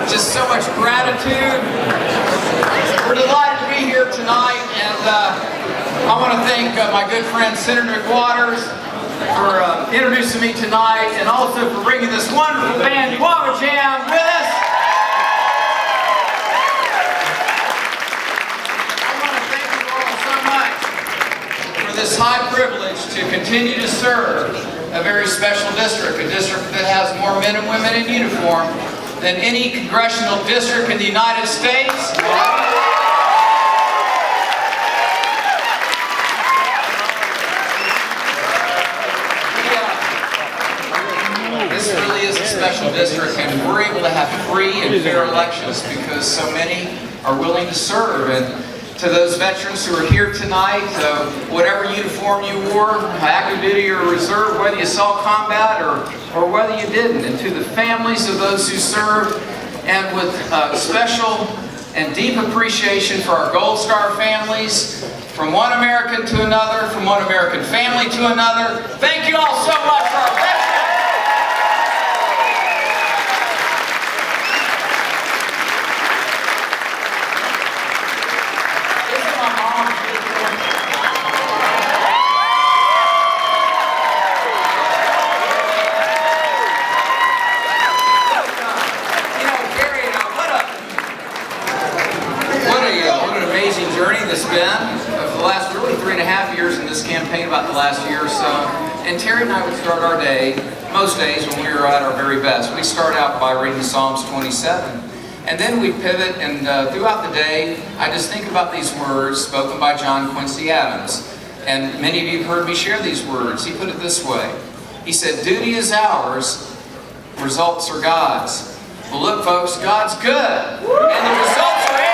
just so much gratitude. We're delighted to be here tonight, and I want to thank my good friend Senator McWaters for introducing me tonight, and also for bringing this wonderful band, Guava Jam, with us. I want to thank you all so much for this high privilege to continue to serve a very special district, a district that has more men and women in uniform than any congressional district in the United States. This really is a special district, and we're able to have free and fair elections because so many are willing to serve. And to those veterans who are here tonight, whatever uniform you wore, active duty or reserve, whether you saw combat or whether you didn't, and to the families of those who served, and with special and deep appreciation for our Gold Star families, from one American to another, from one American family to another. Thank you all so much for our veterans. It's been over the last really 3.5 years in this campaign, about the last year or so. And Terry and I would start our day, most days when we were at our very best. We start out by reading Psalms 27. And then we pivot, and throughout the day, I just think about these words spoken by John Quincy Adams. And many of you have heard me share these words. He put it this way. He said, "Duty is ours, results are God's." Well, look, folks, God's good. And the results are in.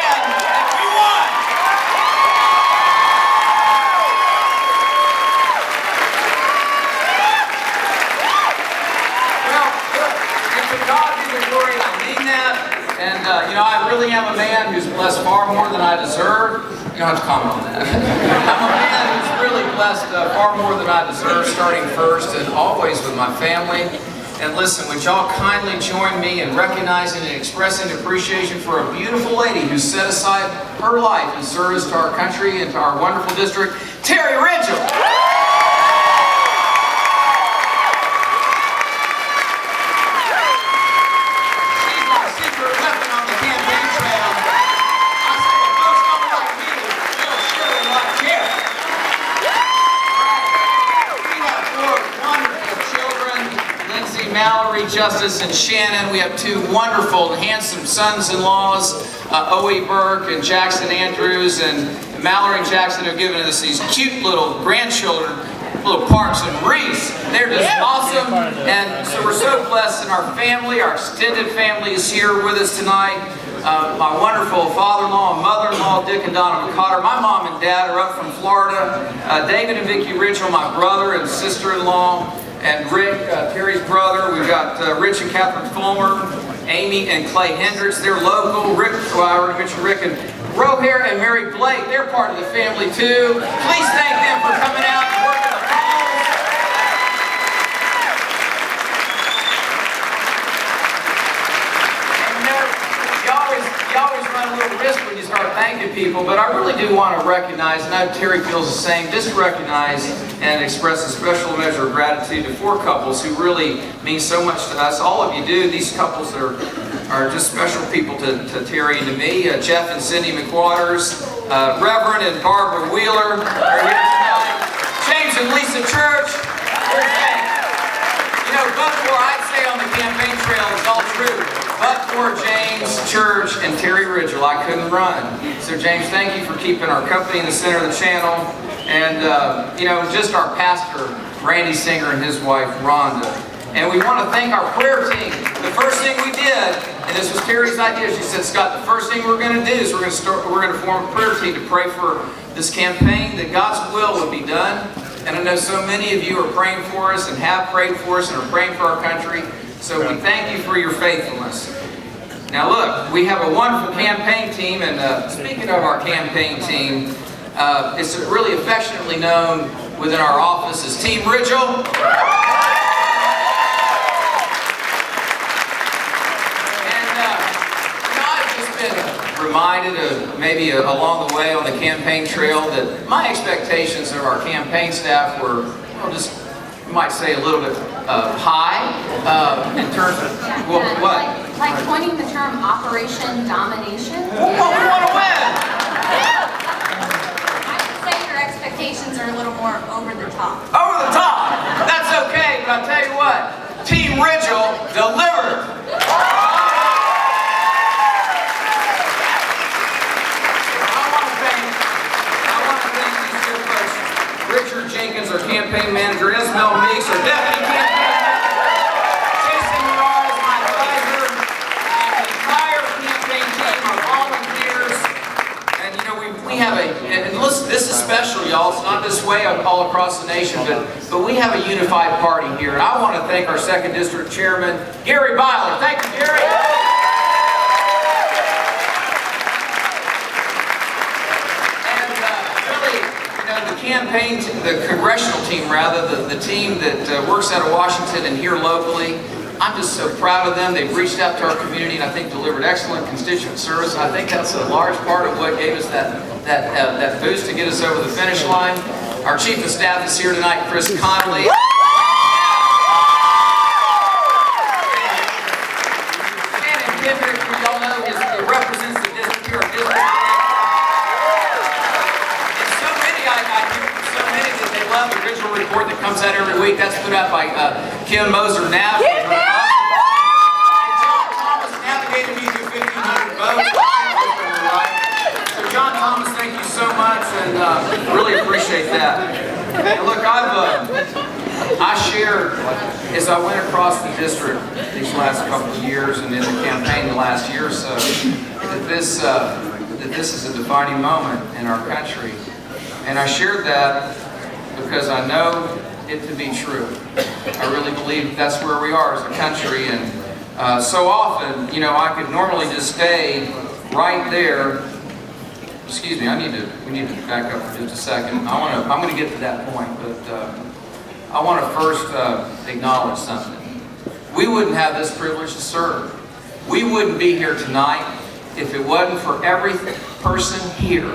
I really am a man who's blessed far more than I deserve. You don't have to comment on that. I'm a man who's really blessed far more than I deserve, starting first and always with my family. And listen, would y'all kindly join me in recognizing and expressing appreciation for a beautiful lady who set aside her life in service to our country and to our wonderful district, Terry Rigell. Mallory, Justice, and Shannon. We have two wonderful and handsome sons-in-laws, O.E. Burke and Jackson Andrews, and Mallory and Jackson have given us these cute little grandchildren, little Parks and Reese. They're just awesome, and so we're so blessed, and our family, our extended family is here with us tonight. My wonderful father-in-law and mother-in-law, Dick and Donna McCotter. My mom and dad are up from Florida. David and Vicki Rigell, my brother and sister-in-law. And Rick, Terry's brother. We've got Rich and Catherine Fulmer, Amy and Clay Hendricks. They're local. Rick, I already mentioned Rick and Rohair and Mary Blake. They're part of the family too. Please thank them for coming out and working the phones. And you always run a little risk when you start thanking people, but I really do want to recognize, and I know Terry feels the same, just recognize and express a special measure of gratitude to 4 couples who really mean so much to us. All of you do. These couples are just special people to Terry and to me. Jeff and Cindy McWaters, Reverend and Barbara Wheeler are here tonight. James and Lisa Church. You know, but for I'd say on the campaign trail, it's all true. But for James, Church, and Terry Rigell, I couldn't run. So James, thank you for keeping our company in the center of the channel. And, you know, just our pastor, Randy Singer, and his wife, Rhonda. And we want to thank our prayer team. The first thing we did, and this was Terry's idea, she said, Scott, the first thing we're going to do is we're going to form a prayer team to pray for this campaign, that God's will would be done. And I know so many of you are praying for us and have prayed for us and are praying for our country. So we thank you for your faithfulness. Now look, we have a wonderful campaign team, and speaking of our campaign team, it's really affectionately known within our office as Team Rigell. And reminded of maybe along the way on the campaign trail that my expectations of our campaign staff were, well, just, you might say, a little bit high in terms of, well, what? Like coining the term Operation Domination. Well, we want to win! I would say your expectations are a little more over the top. Over the top! That's okay, but I'll tell you what, Team Rigell delivered! Richard Jenkins, our campaign manager, Ismail Meeks, our deputy campaign manager, Jason Morales, my advisor, and the entire campaign team, our volunteers. And you know, we have and listen, this is special, y'all. It's not this way all across the nation, but we have a unified party here. And I want to thank our 2nd District Chairman, Gary Byler. Thank you, Gary. The congressional team, rather, the team that works out of Washington and here locally, I'm just so proud of them. They've reached out to our community and I think delivered excellent constituent service. And I think that's a large part of what gave us that boost to get us over the finish line. Our Chief of Staff is here tonight, Chris Connolly. And Kendrick, we all know, he represents the district here. The original report that comes out every week, that's put out by Kim Moser-Knapp. And John Thomas navigated me through 1,500 votes. So John Thomas, thank you so much, and really appreciate that. And look, I shared, as I went across the district these last couple of years and in the campaign the last year or so, that this is a defining moment in our country. And I shared that because I know it to be true. I really believe that's where we are as a country, and so often, you know, I could normally just stay right there. Excuse me, we need to back up for just a second. I'm going to get to that point, but I want to first acknowledge something. We wouldn't have this privilege to serve. We wouldn't be here tonight if it wasn't for every person here.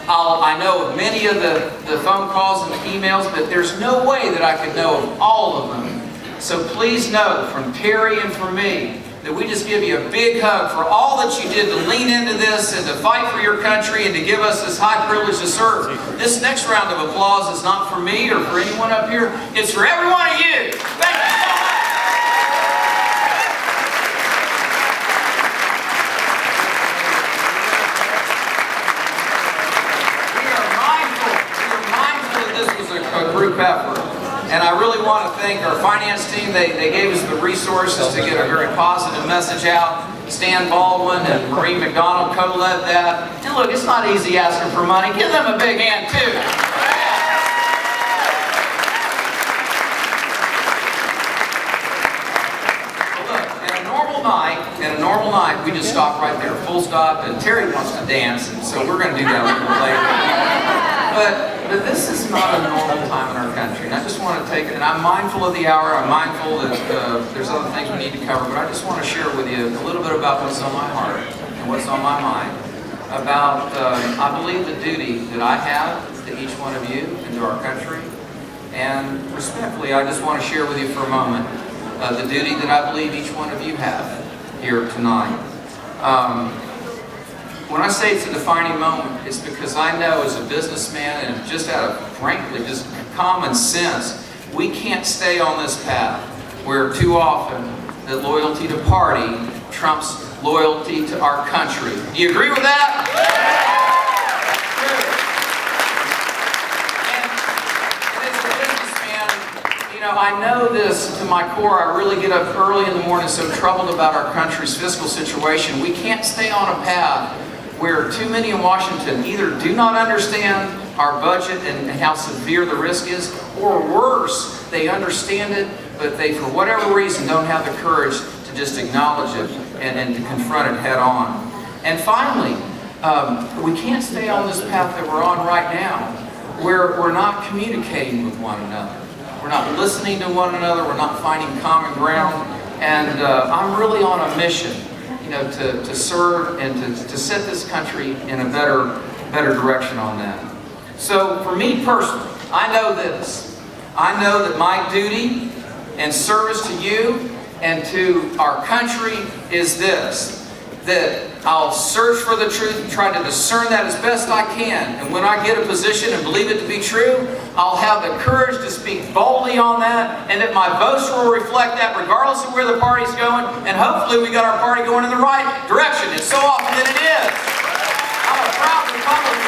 I know of many of the phone calls and the emails, but there's no way that I could know of all of them. So please know from Terry and from me that we just give you a big hug for all that you did to lean into this and to fight for your country and to give us this high privilege to serve. This next round of applause is not for me or for anyone up here. It's for every one of you. Thank you so much. A group effort. And I really want to thank our finance team. They gave us the resources to get a very positive message out. Stan Baldwin and Marie McDonald co-led that. And look, it's not easy asking for money. Give them a big hand too. Well, look, in a normal night, we just stop right there, full stop, and Terry wants to dance, and so we're going to do that a little later. But this is not a normal time in our country, and I just want to take it, and I'm mindful of the hour, I'm mindful that there's other things we need to cover, but I just want to share with you a little bit about what's on my heart and what's on my mind about, I believe, the duty that I have to each one of you and to our country, and respectfully, I just want to share with you for a moment the duty that I believe each one of you have here tonight. When I say it's a defining moment, it's because I know as a businessman and just out of, frankly, just common sense, we can't stay on this path where too often that loyalty to party trumps loyalty to our country. Do you agree with that? I know this to my core. I really get up early in the morning so troubled about our country's fiscal situation. We can't stay on a path where too many in Washington either do not understand our budget and how severe the risk is, or worse, they understand it, but they, for whatever reason, don't have the courage to just acknowledge it and to confront it head on. And finally, we can't stay on this path that we're on right now, where we're not communicating with one another. We're not listening to one another. We're not finding common ground. And I'm really on a mission to serve and to set this country in a better direction on that. So for me personally, I know this. I know that my duty and service to you and to our country is this, that I'll search for the truth and try to discern that as best I can. And when I get a position and believe it to be true, I'll have the courage to speak boldly on that, and that my votes will reflect that regardless of where the party's going. And hopefully we got our party going in the right direction. And so often that it is. I'm a proud Republican.